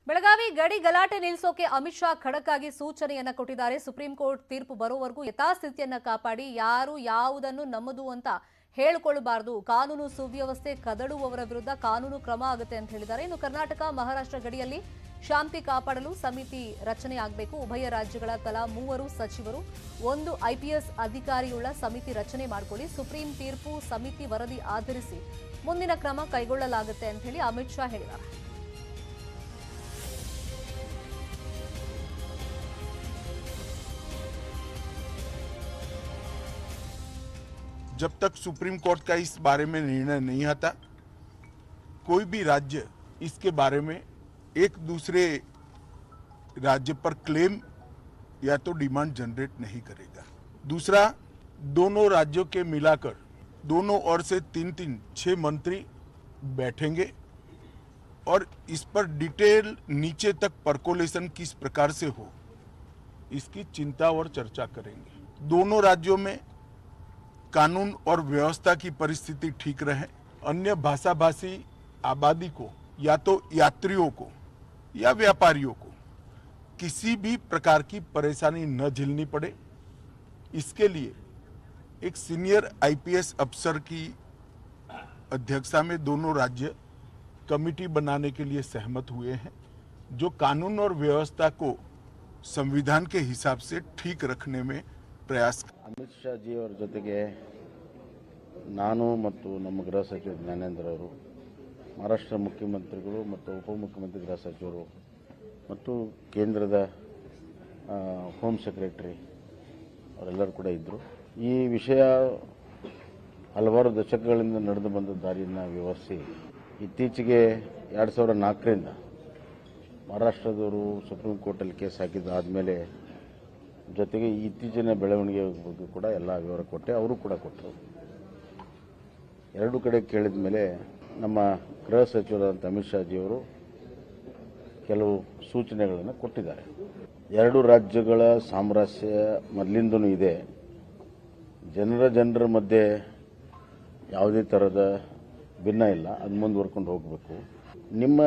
ಬೆಳಗಾವಿ ಗಡಿ ಗಲಾಟೆ ನಿಲ್ಲಿಸೋಕೆ ಅಮಿತ್ ಶಾ ಖಡಕ್ ಆಗಿ ಸೂಚನೆಯನ್ನ ಕೊಟ್ಟಿದ್ದಾರೆ. ಸುಪ್ರೀಂ ಕೋರ್ಟ್ ತೀರ್ಪು ಬರೋವರೆಗೂ ಯಥಾಸ್ಥಿತಿಯನ್ನ ಕಾಪಾಡಿ ಯಾರು ಯಾವುದನ್ನು ನಮ್ಮದು ಅಂತ ಹೇಳಿಕೊಳ್ಳಬಾರದು. ಕಾನೂನು ಸುವ್ಯವಸ್ಥೆ ಕದಡುವವರ ವಿರುದ್ಧ ಕಾನೂನು ಕ್ರಮ ಆಗುತ್ತೆ ಅಂತ ಹೇಳಿದ್ದಾರೆ. ಇನ್ನು ಕರ್ನಾಟಕ ಮಹಾರಾಷ್ಟ್ರ ಗಡಿಯಲ್ಲಿ ಶಾಂತಿ ಕಾಪಾಡಲು ಸಮಿತಿ ರಚನೆ ಆಗಬೇಕು. ಉಭಯ ರಾಜ್ಯಗಳ ತಲಾ 3 ಸಚಿವರು 1 IPS ಅಧಿಕಾರಿಯುಳ್ಳ ಸಮಿತಿ ರಚನೆ ಮಾಡಿಕೊಳ್ಳಿ. ಸುಪ್ರೀಂ ತೀರ್ಪು ಸಮಿತಿ ವರದಿ ಆಧರಿಸಿ ಮುಂದಿನ ಕ್ರಮ ಕೈಗೊಳ್ಳಲಾಗುತ್ತೆ ಅಂತ ಹೇಳಿ ಅಮಿತ್ ಶಾ ಹೇಳಿದ್ದಾರೆ. जब तक सुप्रीम कोर्ट का इस बारे में निर्णय नहीं आता, कोई भी राज्य इसके बारे में एक दूसरे राज्य पर क्लेम या तो डिमांड जनरेट नहीं करेगा। दूसरा, दोनों राज्यों के मिलाकर दोनों ओर से 6 मंत्री बैठेंगे और इस पर डिटेल नीचे तक परकोलेशन किस प्रकार से हो इसकी चिंता और चर्चा करेंगे। दोनों राज्यों में कानून और व्यवस्था की परिस्थिति ठीक रहे, अन्य भाषाभाषी आबादी को या तो यात्रियों को या व्यापारियों को किसी भी प्रकार की परेशानी न झेलनी पड़े, इसके लिए एक सीनियर IPS अफसर की अध्यक्षता में दोनों राज्य कमेटी बनाने के लिए सहमत हुए हैं, जो कानून और व्यवस्था को संविधान के हिसाब से ठीक रखने में प्रयास। ಅಮಿತ್ ಶಾ ಜಿ ಅವರ ಜೊತೆಗೆ ನಾನು ಮತ್ತು ನಮ್ಮ ಗೃಹ ಸಚಿವ ಜ್ಞಾನೇಂದ್ರ ಅವರು, ಮಹಾರಾಷ್ಟ್ರ ಮುಖ್ಯಮಂತ್ರಿಗಳು ಮತ್ತು ಉಪಮುಖ್ಯಮಂತ್ರಿ ಗೃಹ ಸಚಿವರು ಮತ್ತು ಕೇಂದ್ರದ ಹೋಮ್ ಸೆಕ್ರೆಟರಿ ಅವರೆಲ್ಲರೂ ಕೂಡ ಇದ್ದರು. ಈ ವಿಷಯ ಹಲವಾರು ದಶಕಗಳಿಂದ ನಡೆದು ಬಂದ ದಾರಿಯನ್ನು ವಿವರಿಸಿ ಇತ್ತೀಚೆಗೆ 2004ರಿಂದ ಮಹಾರಾಷ್ಟ್ರದವರು ಸುಪ್ರೀಂ ಕೋರ್ಟಲ್ಲಿ ಕೇಸ್ ಹಾಕಿದ್ದಾದಮೇಲೆ ಜೊತೆಗೆ ಇತ್ತೀಚಿನ ಬೆಳವಣಿಗೆ ಬಗ್ಗೆ ಕೂಡ ಎಲ್ಲ ವಿವರ ಕೊಟ್ಟೆ, ಅವರು ಕೂಡ ಕೊಟ್ಟರು. ಎರಡೂ ಕಡೆ ಕೇಳಿದ ಮೇಲೆ ನಮ್ಮ ಗೃಹ ಸಚಿವರಾದಂಥ ಅಮಿತ್ ಶಾ ಜಿಯವರು ಕೆಲವು ಸೂಚನೆಗಳನ್ನು ಕೊಟ್ಟಿದ್ದಾರೆ. ಎರಡು ರಾಜ್ಯಗಳ ಸಾಮರಸ್ಯ ಮೊದಲಿಂದನೂ ಇದೆ. ಜನರ ಮಧ್ಯೆ ಯಾವುದೇ ಥರದ ಭಿನ್ನ ಇಲ್ಲ, ಅದು ಮುಂದುವರ್ಕೊಂಡು ಹೋಗಬೇಕು. ನಿಮ್ಮ